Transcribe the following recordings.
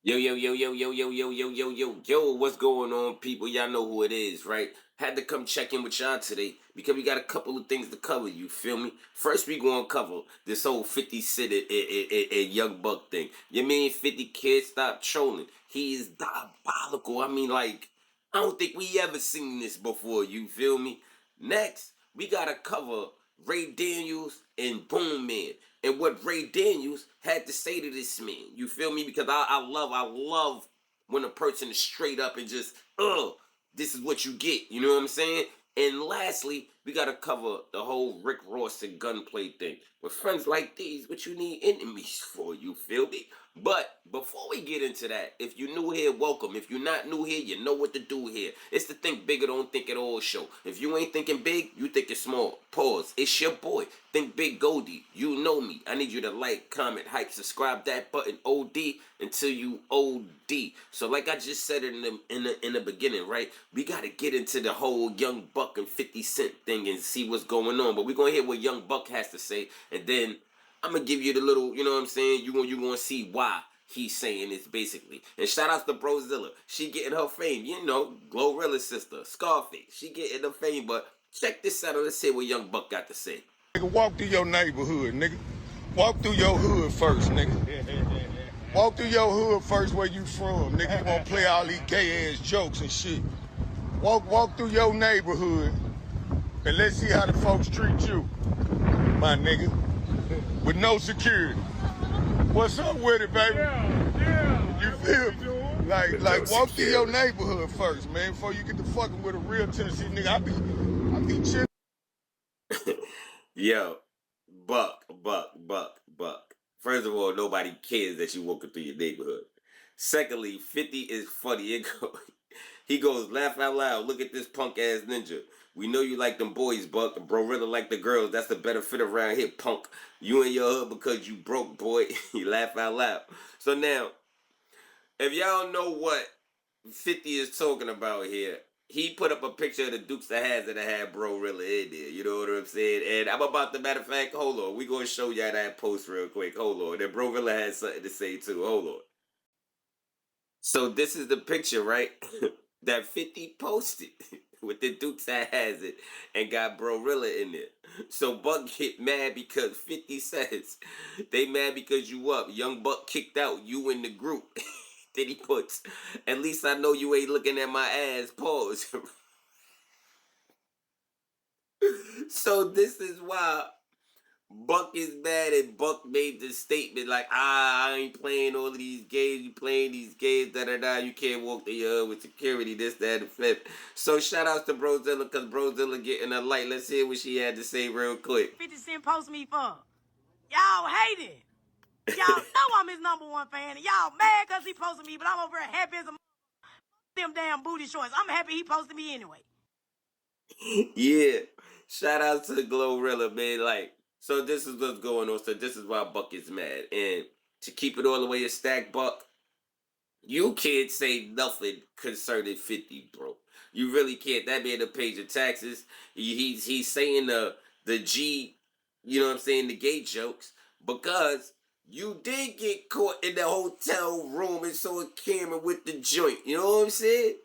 Yo, yo, yo, yo, yo, yo, yo, yo, yo, yo, yo, what's going on, people? Y'all know who it is, right? Had to come check in with y'all today because we got a couple of things to cover, you feel me? First, we gonna cover this whole 50 Cent and Young Buck thing. Your man 50 Kid, stop trolling. He is diabolical. I mean, like, I don't think we ever seen this before, you feel me? Next, we gotta cover Ray Daniels and Boom Man and what Ray Daniels had to say to this man. You feel me? Because I love when a person is straight up and just, this is what you get. You know what I'm saying? And lastly, we gotta cover the whole Rick Ross and Gunplay thing. With friends like these, what you need enemies for, you feel me? But before we get into that, if you're new here, welcome. If you're not new here, you know what to do here. It's the Think Big or Don't Think at All show. If you ain't thinking big, you thinking small. Pause. It's your boy, Thinkbiggoldie. You know me. I need you to like, comment, hype, subscribe that button OD until you OD. So like I just said in the beginning, right? We gotta get into the whole Young Buck and 50 Cent thing and see what's going on. But we're gonna hear what Young Buck has to say, and then I'm gonna give you the little, you know what I'm saying? You're gonna see why he's saying this, basically. And shout out to Brozilla. She getting her fame. You know, Glorilla's sister, Scarface. She getting her fame, but check this out and let's see what Young Buck got to say. Nigga, walk through your neighborhood, nigga. Walk through your hood first, nigga. Walk through your hood first where you from, nigga. You won't play all these gay-ass jokes and shit. Walk through your neighborhood and let's see how the folks treat you, my nigga. With no security. What's up with it, baby? Yeah. You feel me? Like walk through your neighborhood first, man, before you get to fucking with a real Tennessee nigga. I be chilling. Yo, Buck. First of all, nobody cares that you walking through your neighborhood. Secondly, 50 is funny. He goes, laugh out loud. Look at this punk ass ninja. We know you like them boys, Buck. Bro really like the girls. That's the better fit around here, punk. You in your hood because you broke, boy. You laugh out loud. So now, if y'all know what 50 is talking about here, he put up a picture of the Dukes of Hazzard that had Bro really in there. You know what I'm saying? And I'm about to, matter of fact, hold on. We gonna show y'all that post real quick. Hold on. And Bro really had something to say too. Hold on. So this is the picture, right? That 50 posted with the Dukes that has it and got Brorilla in there. So Buck get mad because 50 says they mad because you up. Young Buck kicked out you in the group. Then he puts, at least I know you ain't looking at my ass. Pause. So this is why Buck is mad, and Buck made the statement like, I ain't playing all of these games. You playing these games, da-da-da. You can't walk the yard with security, this, that, and the fifth. So shout outs to Brozilla, because Brozilla getting a light. Let's hear what she had to say real quick. 50 Cent post me for. Y'all hate it. Y'all know I'm his #1 fan, and y'all mad because he posted me, but I'm over here happy as a them damn booty shorts. I'm happy he posted me anyway. Yeah. Shout out to Glorilla, man. Like, so this is what's going on. So this is why Buck is mad. And to keep it all the way a stack, Buck, you can't say nothing concerning 50, bro. You really can't. That man done paid your taxes. He's saying the G, you know what I'm saying, the gay jokes, because you did get caught in the hotel room and saw a camera with the joint. You know what I'm saying?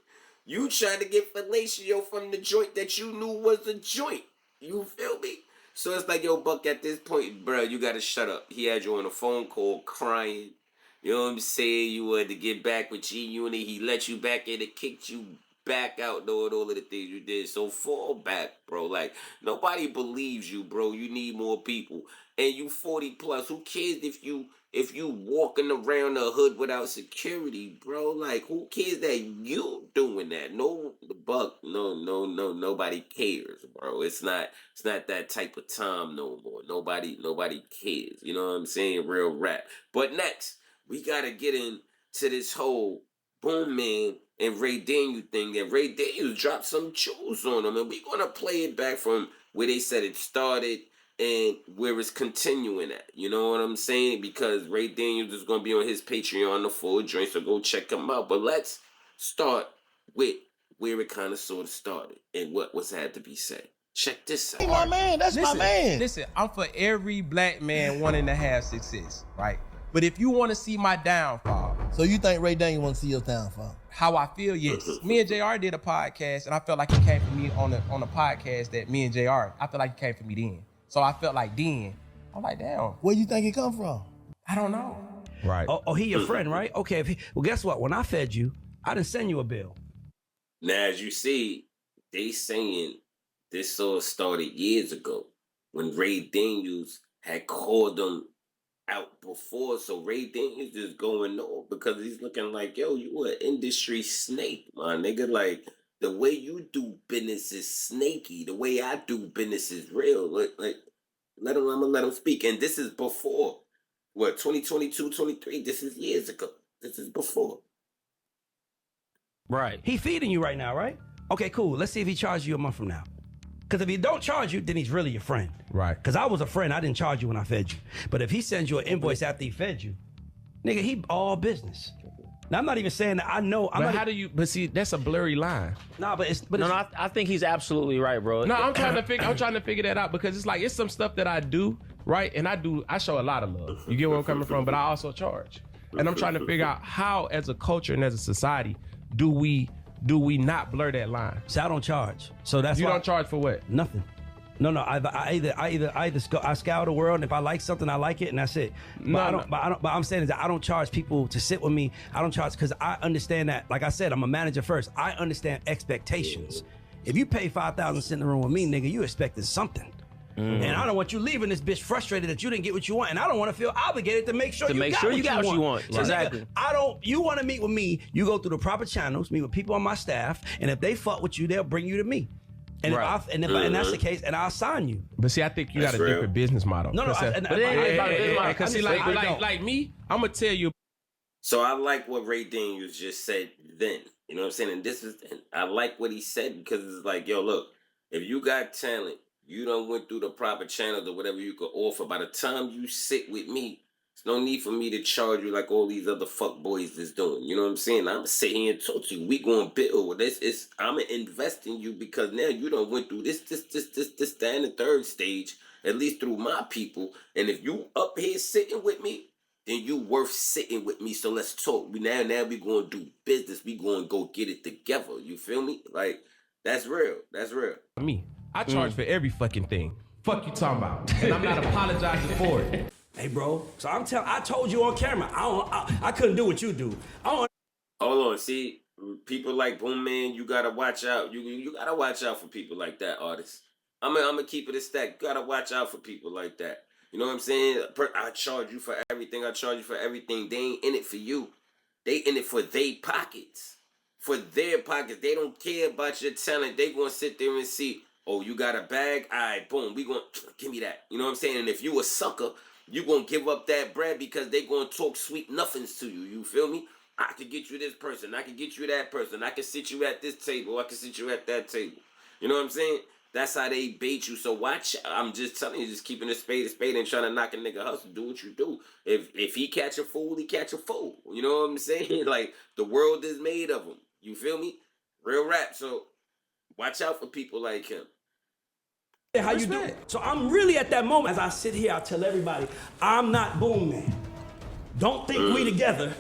You tried to get fellatio from the joint that you knew was a joint. You feel me? So it's like, yo, Buck, at this point, bro, you gotta shut up. He had you on a phone call crying. You know what I'm saying? You wanted to get back with G-Unit. He let you back in and kicked you back out doing all of the things you did. So fall back, bro. Like, nobody believes you, bro. You need more people. And you 40 plus. Who cares if you walking around the hood without security, bro? Like, who cares that you doing that? No, the Buck, no, nobody cares, bro. It's not that type of time no more. Nobody cares. You know what I'm saying? Real rap. But next, we gotta get into this whole Boom Man and Ray Daniels thing. And Ray Daniels dropped some jewels on him, and we're gonna play it back from where they said it started and where it's continuing at. You know what I'm saying? Because Ray Daniels is going to be on his Patreon, the full joint, so go check him out. But let's start with where it kind of sort of started and what was had to be said. Check this out. Hey, my man, that's my man. Listen, I'm for every black man wanting to have success, right? But if you want to see my downfall, So you think Ray Daniels want to see your downfall? How I feel, yes. Me and JR did a podcast, and I felt like he came for me on a podcast that me and JR, I felt like he came for me then. So I felt like then, I'm like, damn. Where you think it come from? I don't know. Right. Oh, he your friend, right? Okay. Well, guess what? When I fed you, I didn't send you a bill. Now, as you see, they saying this all started years ago when Ray Daniels had called them out before. So Ray Daniels is going on because he's looking like, yo, you an industry snake, my nigga. Like, the way you do business is snaky. The way I do business is real. Like I'm gonna let him speak. And this is before, what, 2022, 23? This is years ago. This is before. Right. He feeding you right now, right? Okay, cool. Let's see if he charges you a month from now. Because if he don't charge you, then he's really your friend. Right. Because I was a friend. I didn't charge you when I fed you. But if he sends you an invoice after he fed you, nigga, he all business. Now, I'm not even saying that I know. But see, that's a blurry line. Nah, but I think he's absolutely right, bro. No, I'm trying to figure that out because it's like, it's some stuff that I do, right? And I show a lot of love. You get where I'm coming from? But I also charge. And I'm trying to figure out how, as a culture and as a society, do we not blur that line? See, I don't charge. So that's you why don't charge for what? Nothing. No. I scour the world, and if I like something, I like it, and that's it. But I'm saying is that I don't charge people to sit with me. I don't charge because I understand that. Like I said, I'm a manager first. I understand expectations. If you pay $5,000 to sit in the room with me, nigga, you expected something. And I don't want you leaving this bitch frustrated that you didn't get what you want, and I don't want to feel obligated to make sure you got what you want. So Exactly. Nigga, you want to meet with me, you go through the proper channels, meet with people on my staff, and if they fuck with you, they'll bring you to me. And and that's the case, and I'll sign you. But see, I think you got a different business model. No, Because see, like me, I'm gonna tell you. So I like what Ray Daniels just said then. You know what I'm saying? And I like what he said because it's like, yo, look, if you got talent, you done went through the proper channels or whatever you could offer. By the time you sit with me, there's no need for me to charge you like all these other fuck boys is doing. You know what I'm saying? I'm sitting here and talk to you. We going to build this. I'm going to invest in you because now you done went through this, that, and the third stage, at least through my people. And if you up here sitting with me, then you worth sitting with me. So let's talk. Now we going to do business. We going to go get it together. You feel me? Like, that's real. That's real. Me. I charge for every fucking thing. Fuck you talking about. And I'm not apologizing for it. Hey, bro. So I told you on camera. I couldn't do what you do. Hold on. See, people like Boom Man, you gotta watch out. You gotta watch out for people like that, artists. I'm gonna keep it a stack. You gotta watch out for people like that. You know what I'm saying? I charge you for everything. They ain't in it for you. They in it for their pockets. For their pockets. They don't care about your talent. They gonna sit there and see, oh, you got a bag? All right, boom. We gonna give me that. You know what I'm saying? And if you a sucker, you gonna give up that bread because they gonna talk sweet nothings to you. You feel me? I could get you this person. I could get you that person. I can sit you at this table. I can sit you at that table. You know what I'm saying? That's how they bait you. So watch. I'm just telling you, just keeping a spade and trying to knock a nigga hustle. Do what you do. If he catch a fool, he catch a fool. You know what I'm saying? Like, the world is made of them. You feel me? Real rap. So watch out for people like him. How you do it? So I'm really at that moment. As I sit here, I tell everybody, I'm not Boom Man. Don't think we together.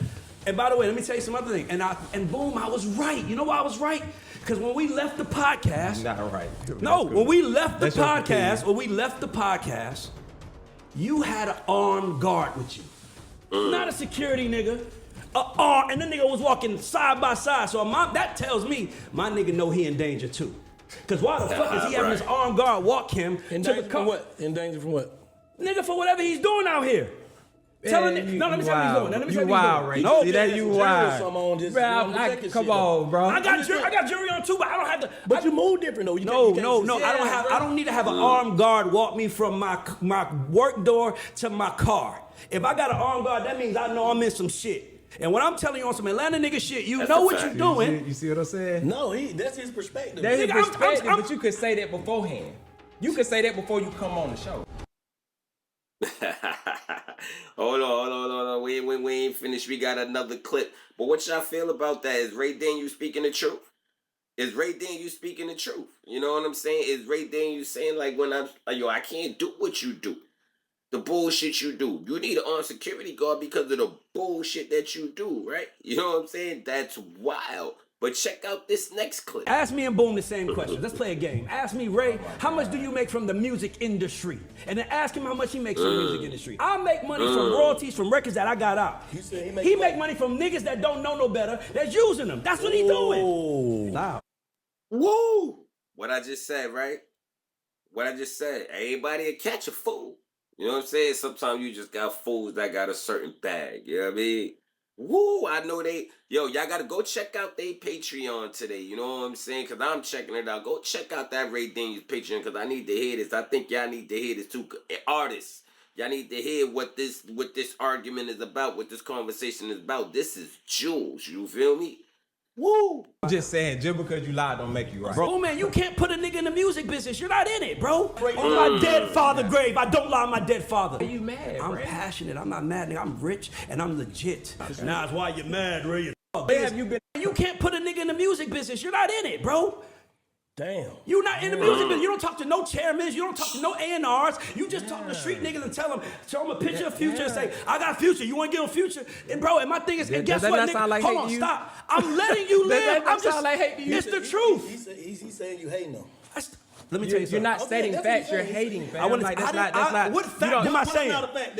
And by the way, let me tell you some other thing. And Boom, I was right. You know why I was right? Because when we left the podcast, not right. No, when we left the podcast, you had an armed guard with you. Not a security nigga. And the nigga was walking side by side. So that tells me my nigga know he in danger too. Because why the fuck is he having his armed guard walk him to the car? What? In danger from what? Nigga, for whatever he's doing out here. Let me tell you what he's doing. Let me tell you what he's doing. No, see that you wild. Come on, bro. I got jury on too, but I don't have to. But you move different though. No. I don't need to have an armed guard walk me from my work door to my car. If I got an armed guard, that means I know I'm in some shit. And when I'm telling you on some Atlanta nigga shit, you know what you're doing. You see what I'm saying? No, that's his perspective. That's his perspective, but you could say that beforehand. You could say that before you come on the show. Hold on. We ain't finished. We got another clip. But what y'all feel about that? Is Ray Daniels speaking the truth? Is Ray Daniels speaking the truth? You know what I'm saying? Is Ray Daniels saying like when I can't do what you do? the bullshit you do. You need an armed security guard because of the bullshit that you do, right? You know what I'm saying? That's wild. But check out this next clip. Ask me and Boom the same question. Let's play a game. Ask me, Ray, how much do you make from the music industry? And then ask him how much he makes from the music industry. I make money from royalties from records that I got out. He make money from niggas that don't know no better, that's using them. That's what he doing. Wow. Woo! What I just said, right? What I just said. Everybody will catch a fool. You know what I'm saying? Sometimes you just got fools that got a certain bag. You know what I mean? Woo! I know y'all gotta go check out their Patreon today. You know what I'm saying? Because I'm checking it out. Go check out that Ray Daniels Patreon because I need to hear this. I think y'all need to hear this too. Artists, y'all need to hear what this argument is about, what this conversation is about. This is jewels. You feel me? Woo! I'm just saying, just because you lie don't make you right. Bro, man, you can't put a nigga in the music business. You're not in it, bro. On my dead father grave, I don't lie on my dead father. Are you mad, I'm Ray? passionate. I'm not mad, nigga. I'm rich and I'm legit. Now that's why you're mad, Ray. Where have you been? You can't put a nigga in the music business. You're not in it, bro. Damn. You not in the music business. You don't talk to no chairmen. You don't talk to no A&Rs. You just talk to street niggas and show them a picture of Future and say, I got Future. You want to give him Future? And bro, and my thing is, and guess what, nigga? Sound like hold on, stop. I'm letting you live. I'm just, sound like hate to you? It's the truth. He's saying you hating them. Let me tell you something. You're not stating facts. You're hating facts. That's not. What fact am I saying?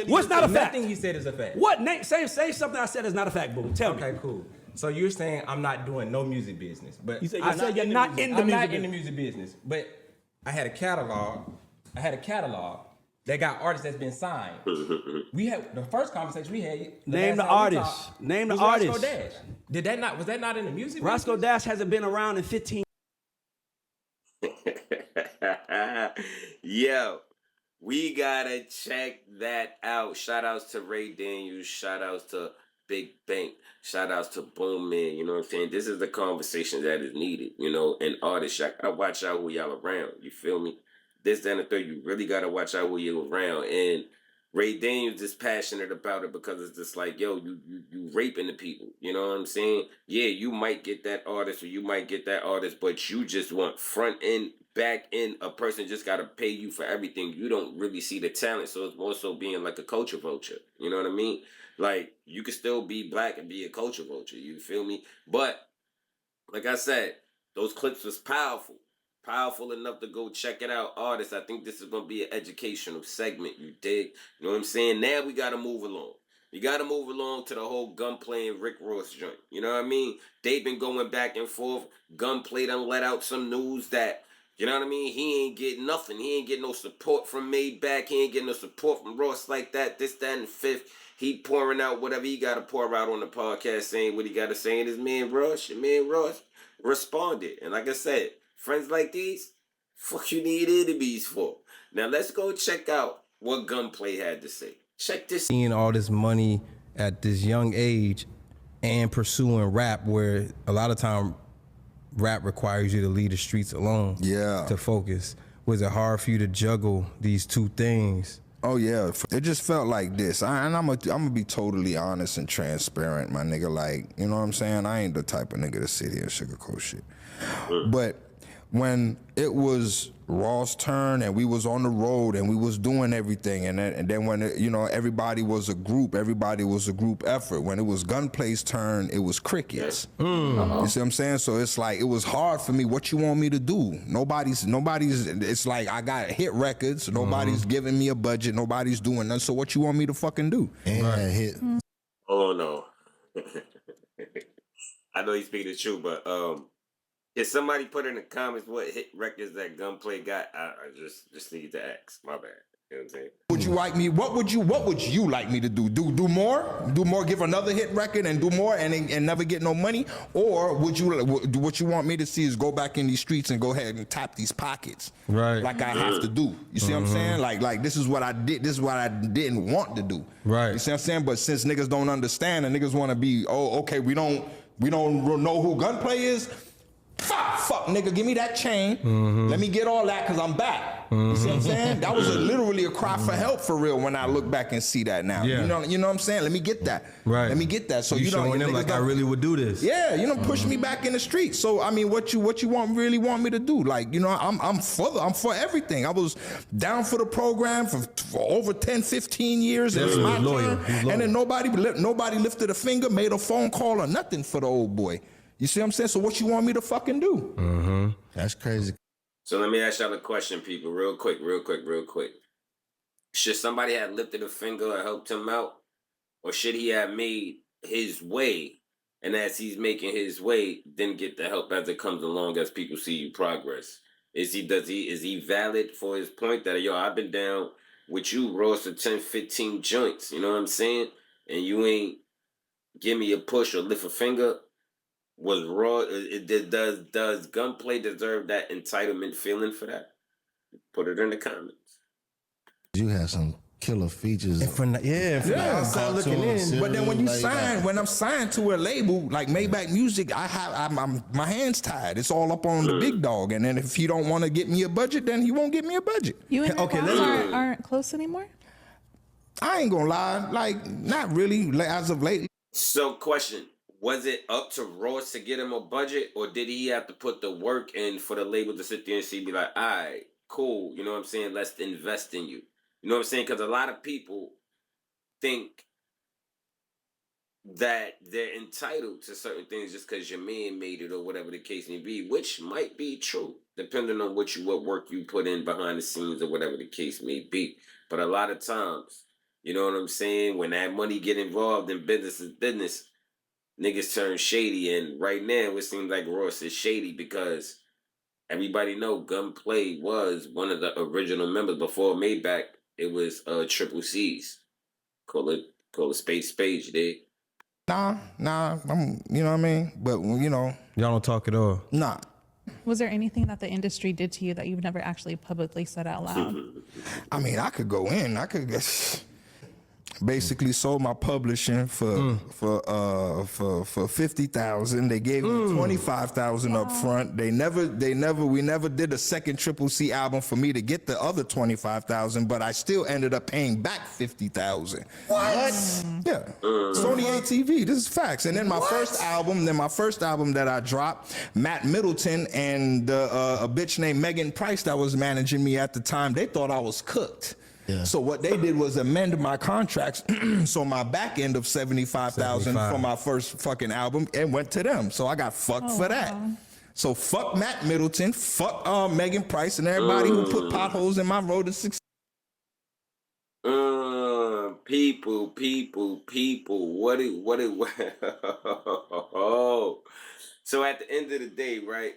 What's not a fact? Nothing you said is a fact. What? Say something I said is not a fact, boo. Tell me. Okay, cool. So you're saying I'm not doing no music business, but You said you're not in the music business. But I had a catalog. That got artists that's been signed. We had the first conversation we had. Name the artist. Name the artist. Roscoe Dash. Was that not in the music? Roscoe Dash hasn't been around in 15. Yo, we gotta check that out. Shout outs to Ray Daniels. Shout outs to Big Bank. Shout outs to Boom Man. You know what I'm saying? This is the conversation that is needed. You know, and artists, y'all gotta watch out who y'all around. You feel me? This, that, and the third, you really gotta watch out who you around. And Ray Daniels is passionate about it because it's just like, yo, you raping the people. You know what I'm saying? Yeah, you might get that artist or you might get that artist, but you just want front end, back end, a person just gotta pay you for everything. You don't really see the talent, so it's more so being like a culture vulture. You know what I mean? Like, you can still be black and be a culture vulture. You feel me? But, like I said, those clips was powerful. Powerful enough to go check it out. Artists, I think this is going to be an educational segment. You dig? You know what I'm saying? Now we got to move along. We got to move along to the whole Gunplay and Rick Ross joint. You know what I mean? They've been going back and forth. Gunplay done let out some news that, you know what I mean? He ain't getting nothing. He ain't getting no support from Maybach. He ain't getting no support from Ross like that. This, that, and the fifth. He pouring out whatever he got to pour out on the podcast, saying what he got to say. And his man Ross responded. And like I said, friends like these, fuck you need enemies for. Now let's go check out what Gunplay had to say. Check this. Seeing all this money at this young age and pursuing rap, where a lot of time rap requires you to leave the streets alone. Yeah. To focus. Was it hard for you to juggle these two things? Oh yeah, it just felt like this. And I'm gonna be totally honest and transparent, my nigga. Like, you know what I'm saying? I ain't the type of nigga to sit here and sugarcoat shit. But when it was Ross' turn and we was on the road and we was doing everything, and then when it, you know, everybody was a group effort. When it was Gunplay's turn, it was crickets. You see what I'm saying? So it's like, it was hard for me. What you want me to do? Nobody's. It's like I got hit records. Nobody's giving me a budget. Nobody's doing nothing. So what you want me to fucking do? And hit. Oh no. I know he's speaking the truth, but if somebody put in the comments what hit records that Gunplay got, I just need to ask. My bad. You know what I'm saying? Would you like me? What would you like me to do? Do more? Do more? Give another hit record and do more and never get no money? Or would you? What you want me to see is go back in these streets and go ahead and tap these pockets, right? Like I have to do. You see what I'm saying? Like this is what I did. This is what I didn't want to do. Right. You see what I'm saying? But since niggas don't understand and niggas want to be, oh, okay, we don't know who Gunplay is. Fuck, nigga, give me that chain. Let me get all that because I'm back. You see what I'm saying? That was literally a cry for help for real when I look back and see that now. Yeah. You know what I'm saying? Let me get that. Right. Let me get that. So you don't showing them niggas like I don't- really would do this. Yeah, you know, push me back in the street. So I mean, what you really want me to do? Like, you know, I'm for everything. I was down for the program for over 10, 15 years. It's my loyal. turn. And then nobody lifted a finger, made a phone call or nothing for the old boy. You see what I'm saying? So what you want me to fucking do? Mm-hmm. That's crazy. So let me ask y'all a question, people, real quick. Should somebody have lifted a finger or helped him out? Or should he have made his way, and as he's making his way, then get the help as it comes along as people see you progress? Is he valid for his point that, yo, I've been down with you, Ross, for 10, 15 joints, you know what I'm saying? And you ain't give me a push or lift a finger? Was Raw, does Gunplay deserve that entitlement feeling for that? Put it in the comments. You had some killer features. And from the outside looking in. But then when you when I'm signed to a label like Maybach Music, I'm my hands tied. It's all up on the big dog. And then if he don't want to get me a budget, then he won't get me a budget. You and Rick Ross aren't close anymore? I ain't gonna lie, like not really as of late. So question, was it up to Ross to get him a budget, or did he have to put the work in for the label to sit there and see, be like, all right, cool, you know what I'm saying, let's invest in you. You know what I'm saying? Because a lot of people think that they're entitled to certain things just because your man made it or whatever the case may be, which might be true, depending on what work you put in behind the scenes or whatever the case may be. But a lot of times, you know what I'm saying, when that money get involved in business is business, niggas turn shady. And right now, it seems like Ross is shady because everybody know Gunplay was one of the original members before Maybach. It was Triple C's. Call it space, you dig? Nah, you know what I mean? But, you know. Y'all don't talk at all. Nah. Was there anything that the industry did to you that you've never actually publicly said out loud? I mean, I could go in. I could basically sold my publishing for $50,000. They gave me $25,000 up front. We never did a second Triple C album for me to get the other $25,000, but I still ended up paying back $50,000. What? Yeah. Sony ATV. This is facts. And then my first album that I dropped, Matt Middleton and a bitch named Megan Price that was managing me at the time, they thought I was cooked. Yeah. So what they did was amend my contracts. So my back end of $75,000 for my first fucking album, it went to them. So I got fucked for that. So fuck Matt Middleton, fuck Megan Price, and everybody who put potholes in my road to success. People. What oh. So at the end of the day, right?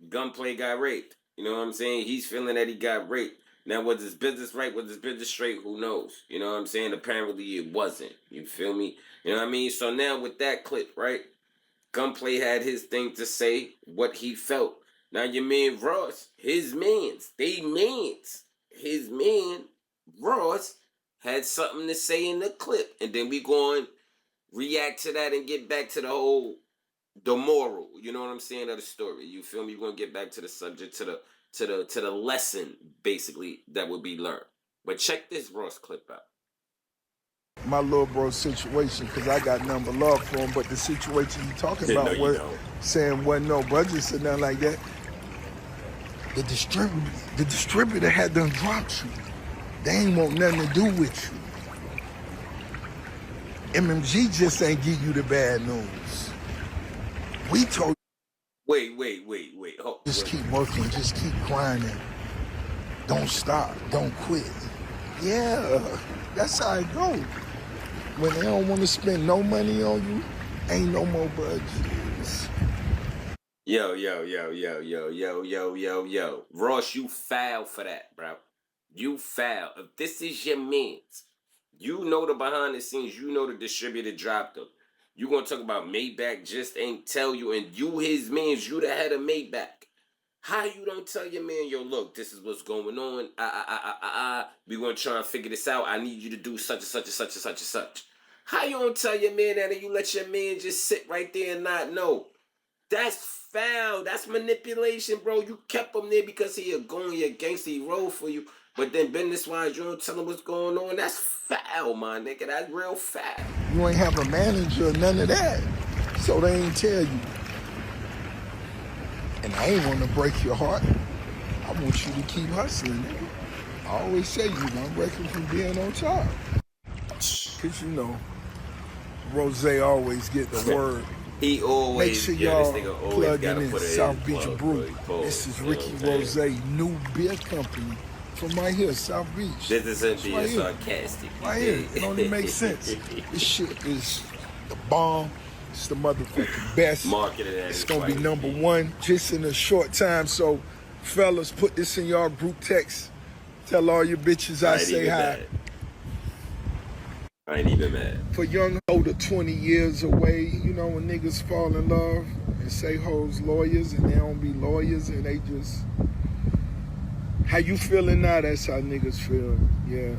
Gunplay got raped. You know what I'm saying? He's feeling that he got raped. Now, was his business right? Was his business straight? Who knows? You know what I'm saying? Apparently, it wasn't. You feel me? You know what I mean? So now with that clip, right? Gunplay had his thing to say, what he felt. Now your man Ross, his man, Ross, had something to say in the clip. And then we going to react to that and get back to the moral, you know what I'm saying, of the story. You feel me? We're going to get back to the subject, to the lesson, basically, that would be learned. But check this Ross clip out. My little bro situation, because I got nothing but love for him, but the situation you talking about was saying wasn't no budgets or nothing like that. The distributor had done dropped you. They ain't want nothing to do with you. MMG just ain't give you the bad news. We told Wait. just keep working, just keep grinding. Don't stop, don't quit. Yeah, that's how it go. When they don't want to spend no money on you, ain't no more budgets. Yo. Ross, you foul for that, bro. You foul. If this is your mans, you know the behind the scenes, you know the distributor dropped them. You gonna talk about Maybach just ain't tell you, and you his mans, you the head of Maybach. How you don't tell your man, yo, look, this is what's going on. We gonna try and figure this out. I need you to do such and such and such and such and such. How you don't tell your man that and you let your man just sit right there and not know? That's foul. That's manipulation, bro. You kept him there because he a goon, he a gangster, he rolled for you. But then business-wise, you don't tell him what's going on. That's foul, my nigga. That's real foul. You ain't have a manager, none of that. So they ain't tell you. And I ain't want to break your heart. I want you to keep hustling, nigga. I always say you don't break him from being on top. Cause you know, Rose always get the word. He always, make sure y'all this nigga always plug gotta in put it South in Beach plug, Brew. bro. This is You know Ricky what I'm saying? Rose, new beer company from right here, South Beach. This isn't being right here. sarcastic. Right here. It only makes sense. This shit is the bomb. It's the motherfucking best. Marketed at It's its gonna be finest. number one just in a short time. So, fellas, put this in y'all group text. Tell all your bitches I say hi. I ain't even mad. For young older 20 years away, you know, when niggas fall in love and say hoes lawyers and they don't be lawyers and they just... How you feeling now, that's how niggas feel. Yeah.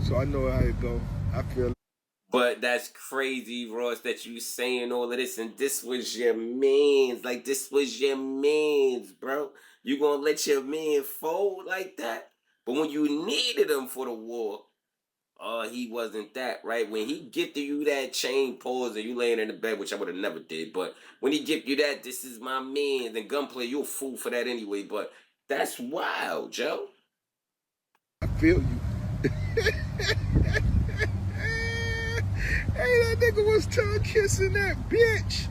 So I know how it go. I feel... But that's crazy, Ross, that you saying all of this and this was your mans. Like, this was your mans, bro. You gonna let your man fold like that? But when you needed him for the war, he wasn't that, right? When he get to you that chain pause and you laying in the bed, which I would have never did, but when he give you that, this is my man, then Gunplay, you a fool for that anyway, but that's wild, Joe. I feel you. Hey, that nigga was tongue kissing that bitch.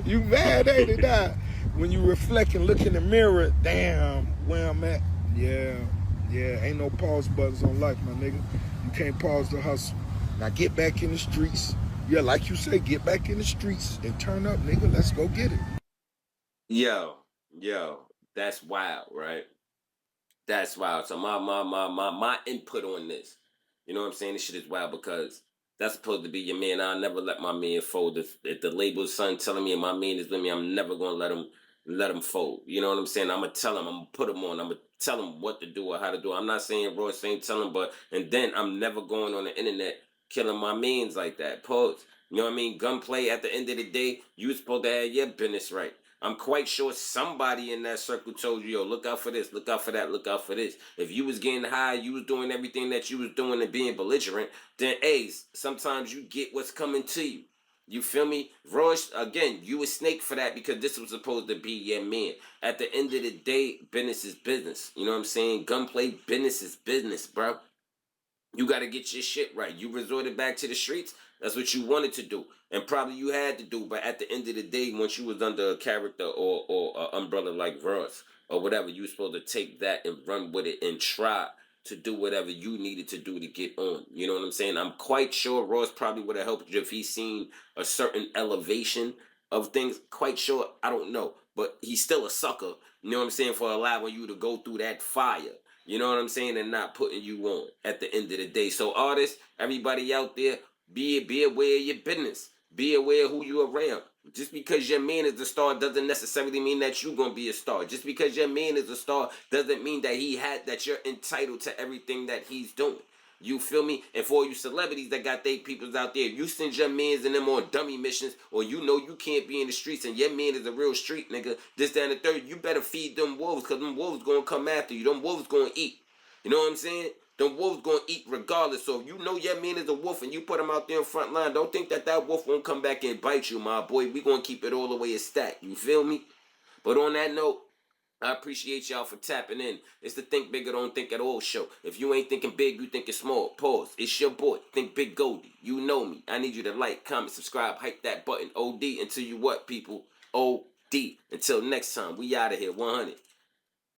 You mad, ain't it? Now? When you reflect and look in the mirror, damn, where I'm at. Yeah, ain't no pause buttons on life, my nigga. You can't pause the hustle. Now get back in the streets. Yeah, like you say, get back in the streets and turn up, nigga. Let's go get it. Yo, that's wild, right? That's wild. So my input on this, you know what I'm saying? This shit is wild because that's supposed to be your man. I'll never let my man fold. If the label's son telling me my man is with me, I'm never gonna let him fold. You know what I'm saying? I'm gonna tell him, I'm gonna put him on, I'm gonna tell him what to do or how to do it. I'm not saying Royce ain't telling, but and then I'm never going on the internet killing my mans like that. Pause. You know what I mean? Gunplay, at the end of the day, you was supposed to have your business right. I'm quite sure somebody in that circle told you, yo, look out for this, look out for that, look out for this. If you was getting high, you was doing everything that you was doing and being belligerent, then sometimes you get what's coming to you. You feel me? Royce, again, you a snake for that because this was supposed to be your man. At the end of the day, business is business. You know what I'm saying? Gunplay, business is business, bro. You got to get your shit right. You resorted back to the streets. That's what you wanted to do. And probably you had to do. But at the end of the day, once you was under a character or an umbrella like Ross or whatever, you were supposed to take that and run with it and try to do whatever you needed to do to get on. You know what I'm saying? I'm quite sure Ross probably would have helped you if he seen a certain elevation of things. Quite sure. I don't know. But he's still a sucker. You know what I'm saying? For allowing you to go through that fire. You know what I'm saying? And not putting you on at the end of the day. So artists, everybody out there, be aware of your business. Be aware of who you around. Just because your man is a star doesn't necessarily mean that you're going to be a star. Just because your man is a star doesn't mean that you're entitled to everything that he's doing. You feel me? And for all you celebrities that got their peoples out there, you send your mans and them on dummy missions, or you know you can't be in the streets and your man is a real street nigga, this, that, and the third, you better feed them wolves because them wolves going to come after you. Them wolves going to eat. You know what I'm saying? Them wolves going to eat regardless. So if you know your man is a wolf and you put him out there in front line, don't think that wolf won't come back and bite you, my boy. We going to keep it all the way a stack. You feel me? But on that note, I appreciate y'all for tapping in. It's the Think Bigger, Don't Think at All show. If you ain't thinking big, you thinking small. Pause. It's your boy, Thinkbiggoldie. You know me. I need you to like, comment, subscribe, hype that button. OD until you what, people? OD. Until next time, we out of here. 100.